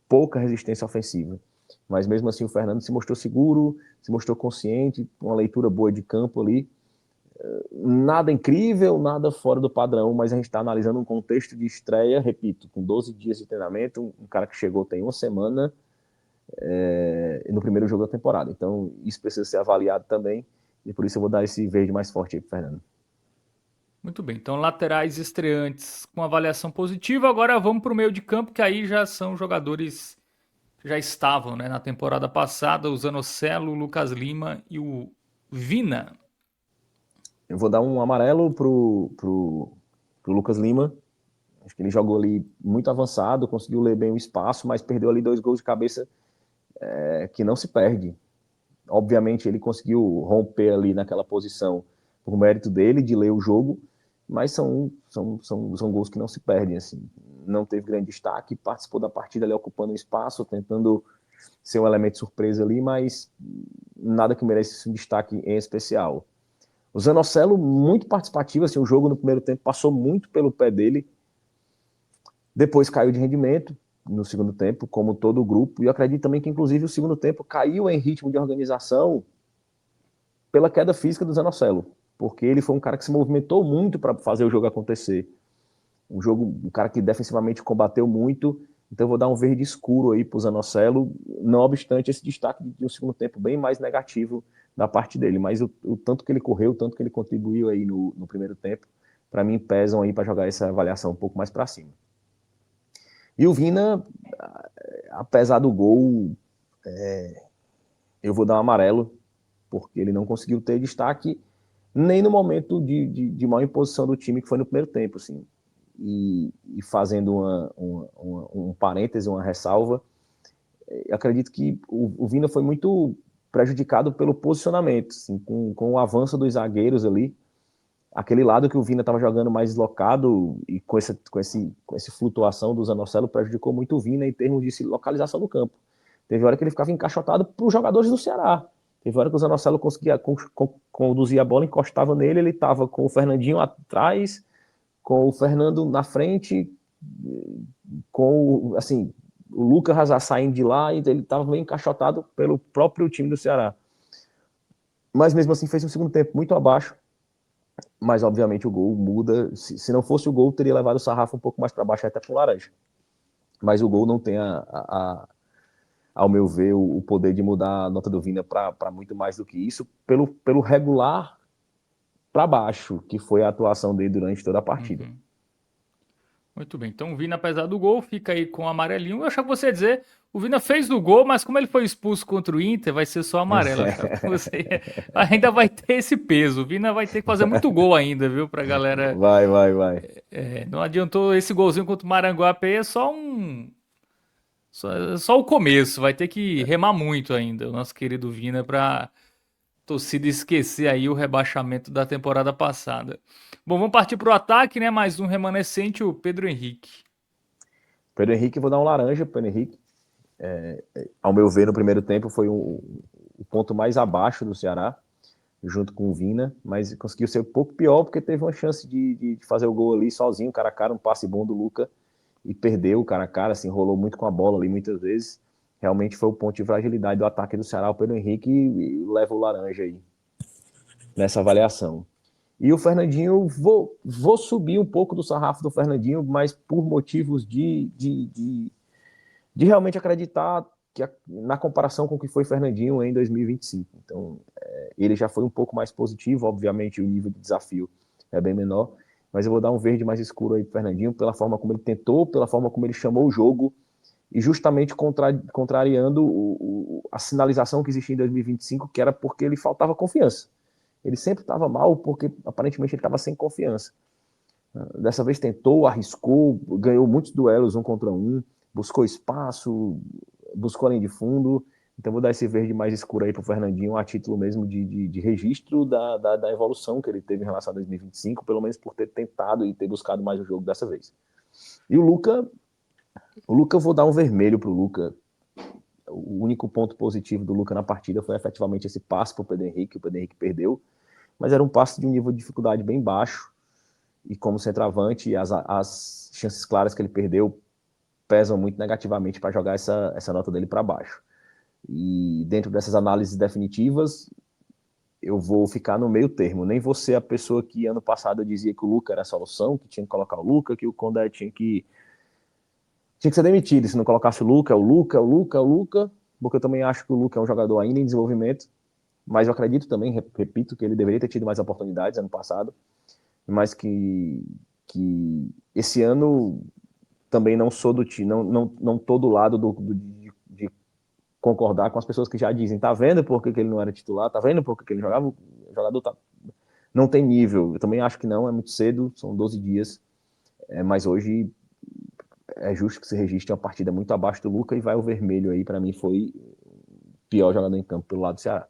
pouca resistência ofensiva. Mas mesmo assim o Fernando se mostrou seguro, se mostrou consciente, uma leitura boa de campo ali. Nada incrível, nada fora do padrão, mas a gente está analisando um contexto de estreia, repito, com 12 dias de treinamento, um cara que chegou tem uma semana no primeiro jogo da temporada. Então isso precisa ser avaliado também, e por isso eu vou dar esse verde mais forte aí pro Fernando. Muito bem. Então, laterais estreantes com avaliação positiva. Agora vamos para o meio de campo, que aí já são jogadores que já estavam, né, na temporada passada, o Zanocelo, o Lucas Lima e o Vina. Eu vou dar um amarelo pro Lucas Lima. Acho que ele jogou ali muito avançado, conseguiu ler bem o espaço, mas perdeu ali 2 gols de cabeça que não se perde. Obviamente ele conseguiu romper ali naquela posição por mérito dele, de ler o jogo, mas são gols que não se perdem, assim. Não teve grande destaque, participou da partida ali ocupando um espaço, tentando ser um elemento surpresa ali, mas nada que mereça um destaque em especial. O Zanocelo, muito participativo, assim, o jogo no primeiro tempo passou muito pelo pé dele, depois caiu de rendimento no segundo tempo, como todo o grupo, e eu acredito também que, inclusive, o segundo tempo caiu em ritmo de organização pela queda física do Zanocelo, porque ele foi um cara que se movimentou muito para fazer o jogo acontecer. Um cara que defensivamente combateu muito, então eu vou dar um verde escuro aí para o Zanocelo, não obstante esse destaque de um segundo tempo bem mais negativo da parte dele, mas o tanto que ele correu, o tanto que ele contribuiu aí no primeiro tempo, para mim pesam aí para jogar essa avaliação um pouco mais para cima. E o Vina, apesar do gol, eu vou dar um amarelo, porque ele não conseguiu ter destaque nem no momento de maior imposição do time, que foi no primeiro tempo, assim. E fazendo um parêntese, uma ressalva, eu acredito que o Vina foi muito prejudicado pelo posicionamento, assim, com o avanço dos zagueiros ali, aquele lado que o Vina estava jogando mais deslocado e com essa flutuação do Zanocelo prejudicou muito o Vina em termos de localização do campo. Teve hora que ele ficava encaixotado para os jogadores do Ceará. Teve hora que o Zanocelo conseguia conduzir a bola, encostava nele, ele estava com o Fernandinho atrás, com o Fernando na frente, com assim, o Lucas Hazard saindo de lá, e ele estava meio encaixotado pelo próprio time do Ceará. Mas mesmo assim fez um segundo tempo muito abaixo, mas obviamente o gol muda. Se não fosse o gol, teria levado o sarrafo um pouco mais para baixo, até para o laranja. Mas o gol não tem, ao meu ver, o poder de mudar a nota do Vina para muito mais do que isso, pelo regular para baixo, que foi a atuação dele durante toda a partida. Uhum. Muito bem. Então o Vina, apesar do gol, fica aí com o amarelinho. Eu achava que você ia dizer, o Vina fez o gol, mas como ele foi expulso contra o Inter, vai ser só amarelo. Eu achava que você ainda vai ter esse peso. O Vina vai ter que fazer muito gol ainda, viu, pra galera. Vai. Não adiantou esse golzinho contra o Maranguape aí, é só só o começo. Vai ter que remar muito ainda, o nosso querido Vina, pra torcida esquecer aí o rebaixamento da temporada passada. Bom, vamos partir pro ataque, né? Mais um remanescente, o Pedro Henrique. Pedro Henrique, vou dar um laranja para Pedro Henrique. Ao meu ver, no primeiro tempo foi o ponto mais abaixo do Ceará, junto com o Vina, mas conseguiu ser um pouco pior porque teve uma chance de fazer o gol ali sozinho, cara a cara, um passe bom do Luca, e perdeu o cara a cara, se enrolou muito com a bola ali muitas vezes. Realmente foi o ponto de fragilidade do ataque do Ceará, o Pedro Henrique, e leva o laranja aí nessa avaliação. E o Fernandinho, vou subir um pouco do sarrafo do Fernandinho, mas por motivos de realmente acreditar que na comparação com o que foi Fernandinho em 2025. Então, ele já foi um pouco mais positivo, obviamente o nível de desafio é bem menor, mas eu vou dar um verde mais escuro aí pro Fernandinho, pela forma como ele tentou, pela forma como ele chamou o jogo, e justamente contrariando a sinalização que existia em 2025, que era porque ele faltava confiança. Ele sempre estava mal porque aparentemente ele estava sem confiança. Dessa vez tentou, arriscou, ganhou muitos duelos 1 contra 1, buscou espaço, buscou além de fundo. Então vou dar esse verde mais escuro aí para o Fernandinho, a título mesmo de registro da evolução que ele teve em relação a 2025, pelo menos por ter tentado e ter buscado mais o jogo dessa vez. E o Luca eu vou dar um vermelho para o Luca. O único ponto positivo do Luca na partida foi efetivamente esse passe para o Pedro Henrique, que o Pedro Henrique perdeu, mas era um passe de um nível de dificuldade bem baixo, e como centroavante, as chances claras que ele perdeu pesam muito negativamente para jogar essa nota dele para baixo. E dentro dessas análises definitivas, eu vou ficar no meio termo. Nem vou ser a pessoa que ano passado dizia que o Luca era a solução, que tinha que colocar o Luca, que o Condé tinha que ser demitido se não colocasse o Luca, porque eu também acho que o Luca é um jogador ainda em desenvolvimento, mas eu acredito também, repito, que ele deveria ter tido mais oportunidades ano passado, mas que esse ano também não sou do time, não tô do lado de concordar com as pessoas que já dizem, tá vendo por que ele não era titular, tá vendo por que ele jogava, o jogador não tem nível. Eu também acho que não, é muito cedo, são 12 dias, mas hoje é justo que se registre uma partida muito abaixo do Luca, e vai o vermelho aí, para mim foi pior jogador em campo pelo lado do Ceará.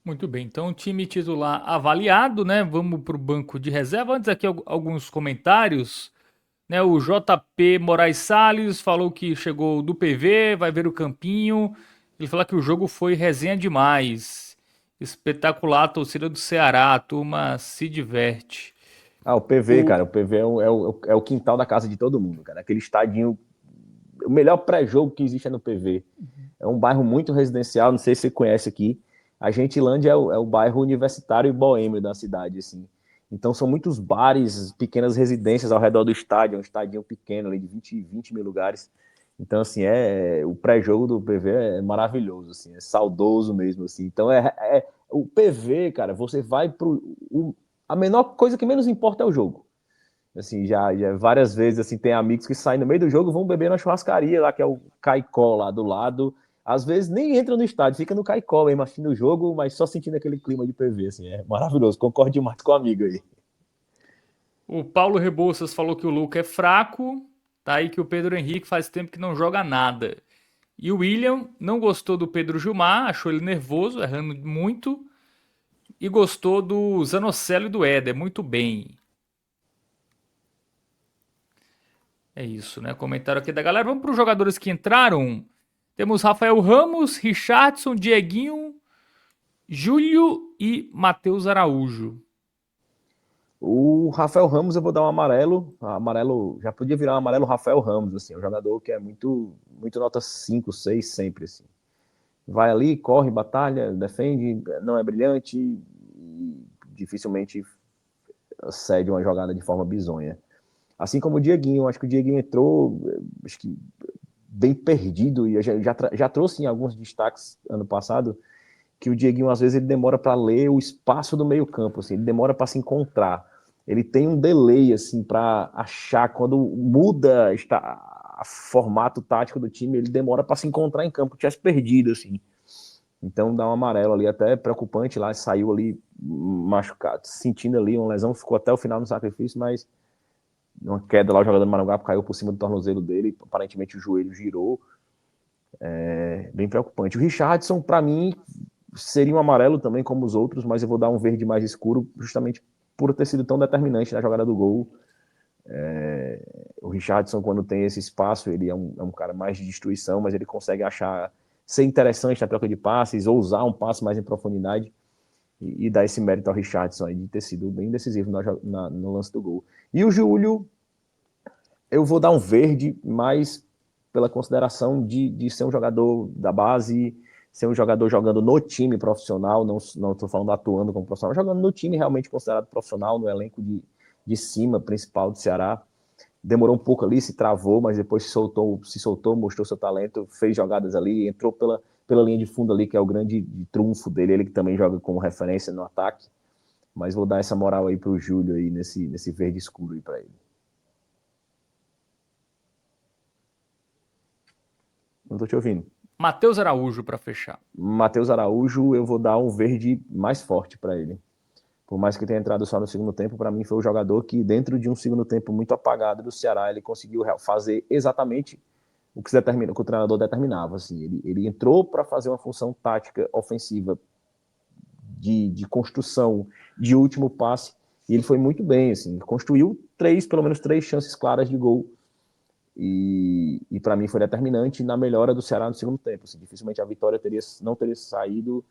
Muito bem, então time titular avaliado, né? Vamos para o banco de reserva. Antes aqui alguns comentários, né? O JP Moraes Salles falou que chegou do PV, vai ver o campinho. Ele falou que o jogo foi resenha demais. Espetacular a torcida do Ceará, a turma se diverte. O PV, cara, o PV é o quintal da casa de todo mundo, cara. Aquele estadinho, o melhor pré-jogo que existe é no PV. É um bairro muito residencial, não sei se você conhece aqui. A Gentilândia é o bairro universitário e boêmio da cidade, assim. Então são muitos bares, pequenas residências ao redor do estádio, um estadinho pequeno ali de 20 mil lugares. Então, assim, o pré-jogo do PV é maravilhoso, assim, é saudoso mesmo, assim. Então, o PV, cara, você vai a menor coisa que menos importa é o jogo. Assim, já várias vezes, assim, tem amigos que saem no meio do jogo, vão beber na churrascaria lá, que é o Caicó lá do lado. Às vezes nem entram no estádio, fica no Caicó mesmo, assistindo o jogo, mas só sentindo aquele clima de PV, assim, é maravilhoso. Concordo demais com o amigo aí. O Paulo Rebouças falou que o Luca é fraco, tá aí que o Pedro Henrique faz tempo que não joga nada. E o William não gostou do Pedro Gilmar, achou ele nervoso, errando muito, e gostou do Zanocelo e do Éder, muito bem. É isso, né? Comentário aqui da galera. Vamos para os jogadores que entraram. Temos Rafael Ramos, Richardson, Dieguinho, Júlio e Matheus Araújo. O Rafael Ramos eu vou dar um amarelo. Amarelo, já podia virar um amarelo Rafael Ramos, assim, um jogador que é muito, muito nota 5, 6 sempre, assim. Vai ali, corre, batalha, defende, não é brilhante e dificilmente cede uma jogada de forma bizonha. Assim como o Dieguinho, acho que o Dieguinho entrou, acho que bem perdido e já trouxe em alguns destaques ano passado que o Dieguinho às vezes ele demora para ler o espaço do meio campo, assim, ele demora para se encontrar. Ele tem um delay assim para achar quando muda a formato tático do time, ele demora para se encontrar em campo, tivesse perdido assim. Então dá um amarelo ali, até preocupante lá, saiu ali machucado, sentindo ali uma lesão, ficou até o final no sacrifício, mas uma queda lá, o jogador do Maranguape caiu por cima do tornozelo dele, aparentemente o joelho girou, bem preocupante. O Richardson, para mim, seria um amarelo também, como os outros, mas eu vou dar um verde mais escuro, justamente por ter sido tão determinante na jogada do gol. O Richardson, quando tem esse espaço, ele é um cara mais de destruição, mas ele consegue ser interessante na troca de passes, ou usar um passe mais em profundidade, e dar esse mérito ao Richardson aí de ter sido bem decisivo no lance do gol. E o Júlio, eu vou dar um verde mais pela consideração de ser um jogador da base, ser um jogador jogando no time profissional, não estou falando atuando como profissional, jogando no time realmente considerado profissional, no elenco de cima principal do Ceará. Demorou um pouco ali, se travou, mas depois se soltou, mostrou seu talento, fez jogadas ali, entrou pela linha de fundo ali, que é o grande trunfo dele, ele que também joga como referência no ataque. Mas vou dar essa moral aí pro Júlio aí nesse verde escuro aí para ele. Não tô te ouvindo. Matheus Araújo para fechar. Matheus Araújo, eu vou dar um verde mais forte para ele. Por mais que tenha entrado só no segundo tempo, para mim foi o jogador que, dentro de um segundo tempo muito apagado do Ceará, ele conseguiu fazer exatamente o que o treinador determinava. Assim, ele entrou para fazer uma função tática ofensiva de construção de último passe, e ele foi muito bem. Assim, construiu pelo menos três chances claras de gol. E para mim foi determinante na melhora do Ceará no segundo tempo. Assim, dificilmente a vitória teria saído,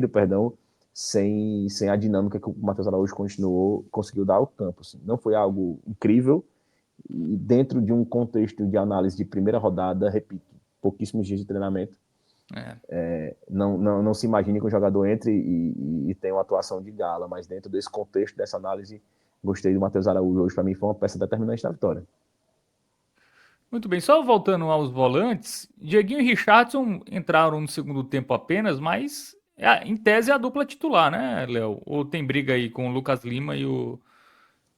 perdão, sem a dinâmica que o Matheus Araújo conseguiu dar ao campo. Assim. Não foi algo incrível, e dentro de um contexto de análise de primeira rodada, repito, pouquíssimos dias de treinamento, não se imagine que o jogador entre e tenha uma atuação de gala, mas dentro desse contexto, dessa análise, gostei do Matheus Araújo. Hoje, para mim, foi uma peça determinante na vitória. Muito bem, só voltando aos volantes, Dieguinho e Richardson entraram no segundo tempo apenas, mas em tese é a dupla titular, né, Léo? Ou tem briga aí com o Lucas Lima e o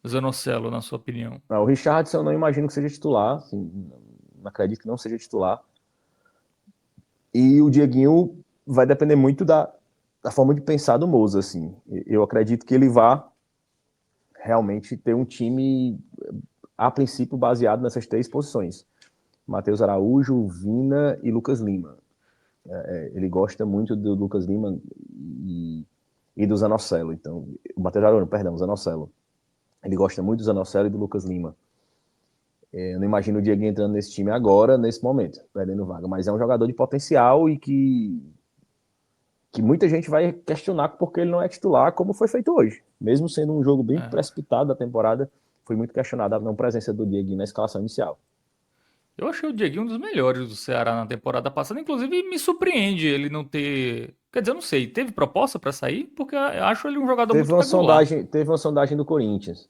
Zanocelo, na sua opinião? O Richardson eu não imagino que seja titular, assim, não acredito que não seja titular. E o Dieguinho vai depender muito da forma de pensar do Moza, assim. Eu acredito que ele vá realmente ter um time, a princípio, baseado nessas três posições. Matheus Araújo, Vina e Lucas Lima. Ele gosta muito do Lucas Lima e do Zanocelo. Então, o Matheus Araújo, perdão, o Zanocelo. Ele gosta muito do Zanocelo e do Lucas Lima. Eu não imagino o Diego entrando nesse time agora, nesse momento, perdendo vaga. Mas é um jogador de potencial e que muita gente vai questionar porque ele não é titular, como foi feito hoje. Mesmo sendo um jogo bem precipitado da temporada, foi muito questionada a não presença do Diego na escalação inicial. Eu achei o Dieguinho um dos melhores do Ceará na temporada passada. Inclusive, me surpreende ele não ter. Quer dizer, eu não sei, teve proposta para sair? Porque eu acho ele um jogador muito regular. Teve uma sondagem do Corinthians.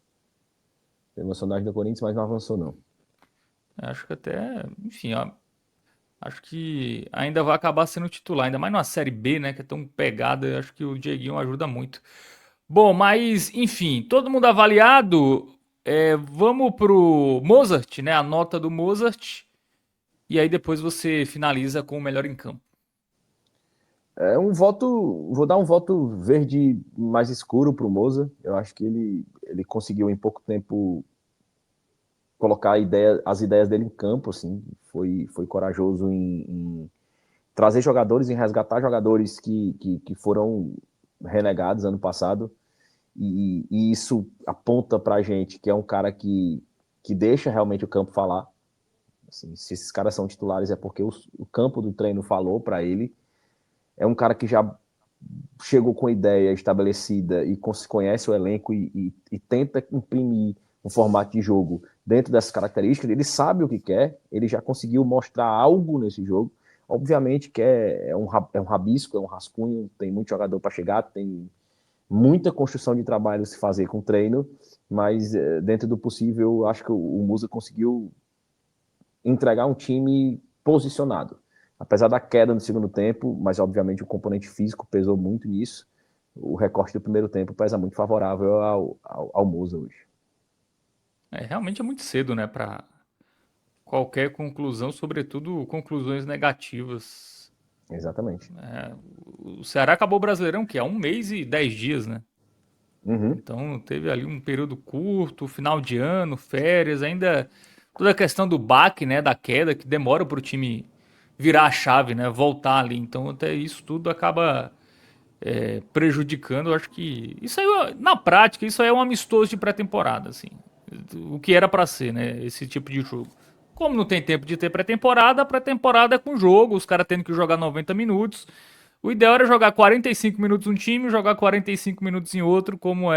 Teve uma sondagem do Corinthians, mas não avançou, não. Acho que até. Enfim, ó, acho que ainda vai acabar sendo titular. Ainda mais numa Série B, né? Que é tão pegada. Eu acho que o Dieguinho ajuda muito. Bom, mas, enfim, todo mundo avaliado. Vamos pro Mozart, né? A nota do Mozart. E aí depois você finaliza com o melhor em campo. Vou dar um voto verde mais escuro para o Moza. Eu acho que ele conseguiu em pouco tempo colocar as ideias dele em campo, assim, foi corajoso em trazer jogadores, em resgatar jogadores que foram renegados ano passado, e isso aponta para a gente que é um cara que deixa realmente o campo falar. Assim, se esses caras são titulares é porque o campo do treino falou para ele. É um cara que já chegou com ideia estabelecida e conhece o elenco e tenta imprimir um formato de jogo dentro dessas características. Ele sabe o que quer, ele já conseguiu mostrar algo nesse jogo. Obviamente que é um rabisco, é um rascunho, tem muito jogador para chegar, tem muita construção de trabalho a se fazer com treino, mas dentro do possível, acho que o Musa conseguiu entregar um time posicionado. Apesar da queda no segundo tempo, mas obviamente o componente físico pesou muito nisso, o recorte do primeiro tempo pesa muito favorável ao Musa hoje. Realmente é muito cedo, né, para qualquer conclusão, sobretudo conclusões negativas. Exatamente. O Ceará acabou o Brasileirão, que é 1 mês e 10 dias, né? Uhum. Então teve ali um período curto, final de ano, férias, ainda toda a questão do baque, né, da queda, que demora para o time virar a chave, né, voltar ali. Então até isso tudo acaba prejudicando. Eu acho que isso aí, na prática, isso aí é um amistoso de pré-temporada, assim, o que era para ser, né, esse tipo de jogo. Como não tem tempo de ter pré-temporada, a pré-temporada é com jogo, os caras tendo que jogar 90 minutos. O ideal era jogar 45 minutos um time, jogar 45 minutos em outro, como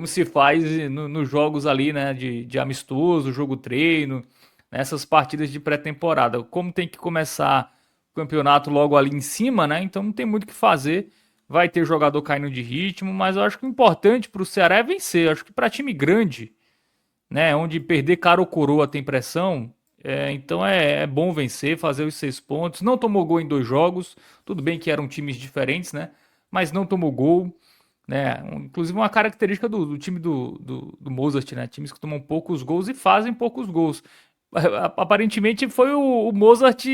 se faz nos jogos ali, né, de amistoso, jogo treino, nessas partidas de pré-temporada. Como tem que começar o campeonato logo ali em cima, né, então não tem muito o que fazer. Vai ter jogador caindo de ritmo, mas eu acho que o importante para o Ceará é vencer. Eu acho que para time grande, né, onde perder cara ou coroa tem pressão, então é bom vencer, fazer os 6 pontos. Não tomou gol em 2 jogos, tudo bem que eram times diferentes, né, mas não tomou gol, né? Inclusive uma característica do time do Mozart, né? Times que tomam poucos gols e fazem poucos gols. Aparentemente foi o Mozart,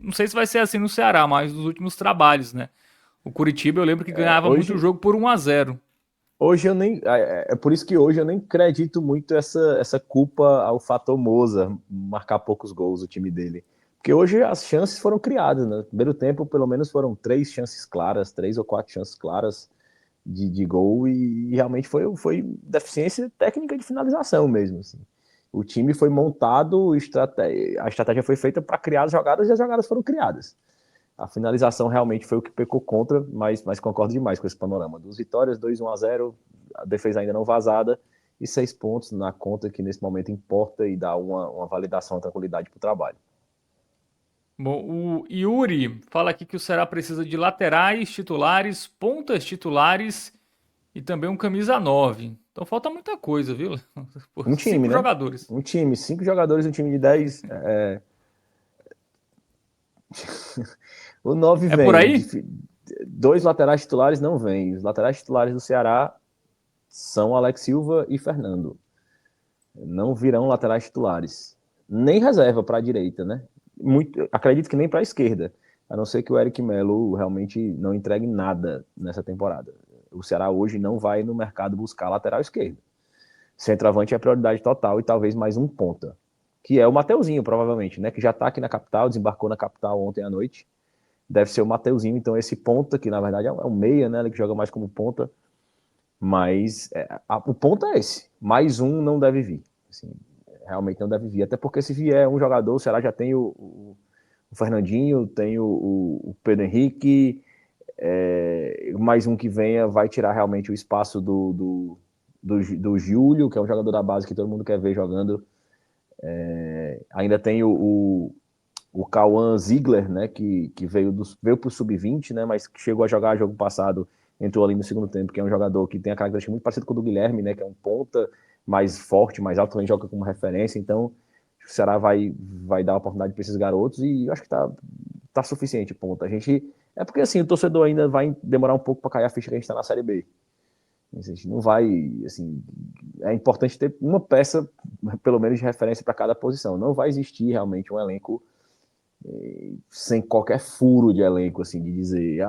não sei se vai ser assim no Ceará, mas nos últimos trabalhos, né? O Curitiba eu lembro que ganhava muito Hoje, jogo por 1-0. hoje eu nem. É por isso que hoje eu nem acredito muito essa culpa ao fator Moza marcar poucos gols, o time dele. Porque hoje as chances foram criadas, né? No primeiro tempo, pelo menos, foram 3 chances claras, 3 ou 4 chances claras de gol, e realmente foi deficiência técnica de finalização mesmo. Assim. O time foi montado, a estratégia foi feita para criar as jogadas e as jogadas foram criadas. A finalização realmente foi o que pecou contra, mas concordo demais com esse panorama. 2 vitórias, 2-1-0, a defesa ainda não vazada e 6 pontos na conta que nesse momento importa e dá uma validação, uma tranquilidade para o trabalho. Bom, o Yuri fala aqui que o Ceará precisa de laterais titulares, pontas titulares e também um camisa 9. Então falta muita coisa, viu? Pô, Um time, cinco né? jogadores. Um time, 5 jogadores, um time de 10. O 9 É por vem. aí? 2 laterais titulares não vêm. Os laterais titulares do Ceará são Alex Silva e Fernando. Não virão laterais titulares. Nem reserva para a direita, né? Acredito que nem para a esquerda. A não ser que o Eric Melo realmente não entregue nada nessa temporada. O Ceará hoje não vai no mercado buscar lateral esquerdo. Centroavante é prioridade total e talvez mais um ponta, que é o Mateuzinho, provavelmente, né? Que já tá aqui na capital, desembarcou na capital ontem à noite. Deve ser o Mateuzinho, então esse ponta, que na verdade é um meia, né? Ele que joga mais como ponta, mas o ponto é esse. Mais um não deve vir. Assim, realmente não deve vir. Até porque se vier um jogador, o Ceará já tem o Fernandinho, tem o Pedro Henrique, mais um que venha vai tirar realmente o espaço do Júlio, que é um jogador da base que todo mundo quer ver jogando. Ainda tem o Cauã Ziegler, né, que veio para o Sub-20, né, mas que chegou a jogar jogo passado, entrou ali no segundo tempo, que é um jogador que tem a característica muito parecida com o do Guilherme, né, que é um ponta mais forte, mais alto, também joga como referência, então o Ceará vai dar oportunidade para esses garotos e eu acho que tá suficiente, ponta. É porque assim, o torcedor ainda vai demorar um pouco para cair a ficha que a gente está na Série B. A gente não vai, assim, é importante ter uma peça, pelo menos de referência para cada posição. Não vai existir realmente um elenco sem qualquer furo de elenco, assim, de dizer,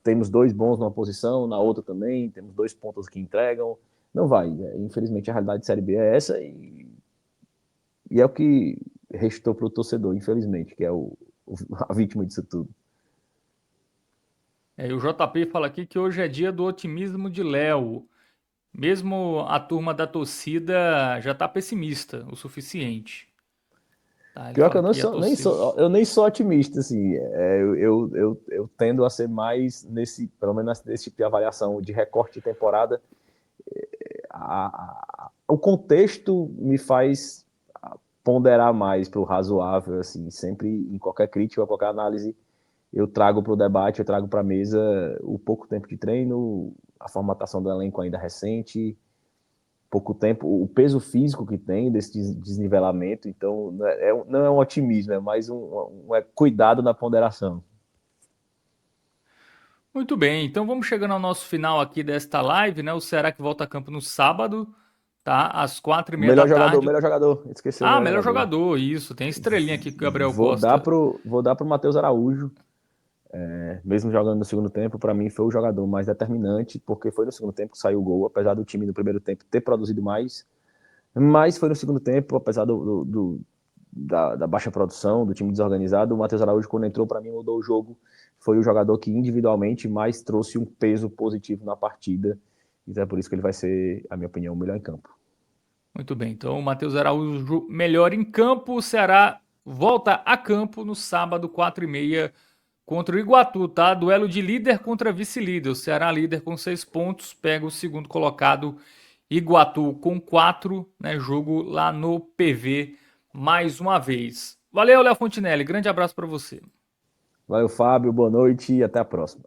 temos dois bons numa posição, na outra também, temos dois pontos que entregam. Não vai. Infelizmente a realidade de Série B é essa e é o que restou para o torcedor, infelizmente, que é a vítima disso tudo. E o JP fala aqui que hoje é dia do otimismo de Léo. Mesmo a turma da torcida já tá pessimista o suficiente. Tá, ele Pior que fala que a torcida. eu nem sou otimista, assim. Eu tendo a ser mais pelo menos nesse tipo de avaliação de recorte de temporada. O contexto me faz ponderar mais para o razoável, assim. Sempre em qualquer crítica, qualquer análise, eu trago para o debate, eu trago para a mesa o pouco tempo de treino, a formatação do elenco ainda recente, pouco tempo, o peso físico que tem desse desnivelamento, então não é um otimismo, é mais um cuidado na ponderação. Muito bem, então vamos chegando ao nosso final aqui desta live, né? O Ceará que volta a campo no sábado, tá? Às 4h30 da tarde. Melhor jogador, esqueceu o Ah, melhor melhor jogador. jogador, isso. Tem estrelinha aqui, Gabriel Costa. Vou dar pro Matheus Araújo, mesmo jogando no segundo tempo, para mim foi o jogador mais determinante, porque foi no segundo tempo que saiu o gol, apesar do time no primeiro tempo ter produzido mais, mas foi no segundo tempo, apesar da baixa produção, do time desorganizado, o Matheus Araújo, quando entrou, para mim, mudou o jogo. Foi o jogador que individualmente mais trouxe um peso positivo na partida. Então é por isso que ele vai ser, a minha opinião, o melhor em campo. Muito bem, então o Matheus Araújo melhor em campo. O Ceará volta a campo no sábado, 4h30, contra o Iguatu, tá? Duelo de líder contra vice-líder. O Ceará líder com 6 pontos, pega o segundo colocado, Iguatu com 4, né? Jogo lá no PV mais uma vez. Valeu, Léo Fontinelli. Grande abraço para você. Valeu, Fábio. Boa noite e até a próxima.